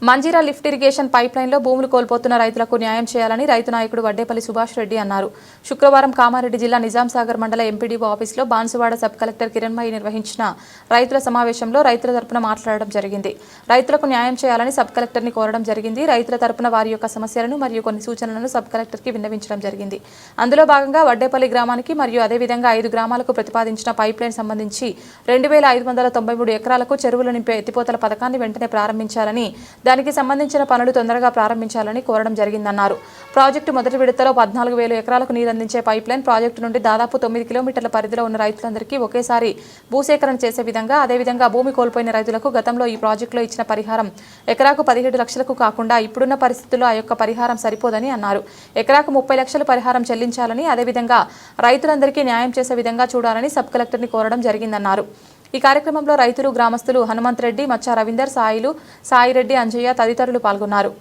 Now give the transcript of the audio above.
Manjira lift irrigation pipe లైన్లో భూములు కోల్పోతున్న రైతులకు న్యాయం చేయాలని రైతు నాయకుడు వడ్డేపల్లి సుభాష్ రెడ్డి అన్నారు. శుక్రవారం కామారెడ్డి జిల్లా నిజాంసాగర్ మండల ఎంపీడీఓ ఆఫీసులో బాన్సువాడ సబ్ కలెక్టర్ కిరణ్మయి నిర్వహించిన రైతుల సమావేశంలో రైతుల తరపున మాట్లాడడం జరిగింది. రైతులకు న్యాయం చేయాలని సబ్ కలెక్టర్ని కోరడం జరిగింది. రైతుల తరపున వారి యొక్క సమస్యలను మరియు కొన్ని సూచనలను సబ్ కలెక్టర్కి విన్నవించడం జరిగింది. అందులో భాగంగా వడ్డేపల్లి గ్రామానికి మరియు అదేవిధంగా 5 గ్రామాలకు ప్రతిపాదించిన పైప్ లైన్ సంబంధించి 2593 ఎకరాలకు చెరువులు నింపే ఎత్తిపోతల పథకాన్ని వెంటనే ప్రారంభించాలని, దానికి సంబంధించిన పనులు తొందరగా ప్రారంభించాలని కోరడం జరిగిందన్నారు. ప్రాజెక్టు మొదటి విడతలో 14,000 ఎకరాలకు నీరందించే పైప్ లైన్ ప్రాజెక్టు నుండి దాదాపు 9 కిలోమీటర్ల పరిధిలో ఉన్న రైతులందరికీ ఒకేసారి భూసేకరణ చేసే విధంగా, అదేవిధంగా భూమి కోల్పోయిన రైతులకు గతంలో ఈ ప్రాజెక్టులో ఇచ్చిన పరిహారం ఎకరాకు 17 లక్షలకు కాకుండా ఇప్పుడున్న పరిస్థితుల్లో ఆ యొక్క పరిహారం సరిపోదని అన్నారు. ఎకరాకు 30 లక్షలు పరిహారం చెల్లించాలని, అదేవిధంగా రైతులందరికీ న్యాయం చేసే విధంగా చూడాలని సబ్ కలెక్టర్ని కోరడం జరిగిందన్నారు. ఈ కార్యక్రమంలో రైతులు, గ్రామస్తులు హనుమంత్ రెడ్డి, మచ్చా రవీందర్, సాయిరెడ్డి, అంజయ్య తదితరులు పాల్గొన్నారు.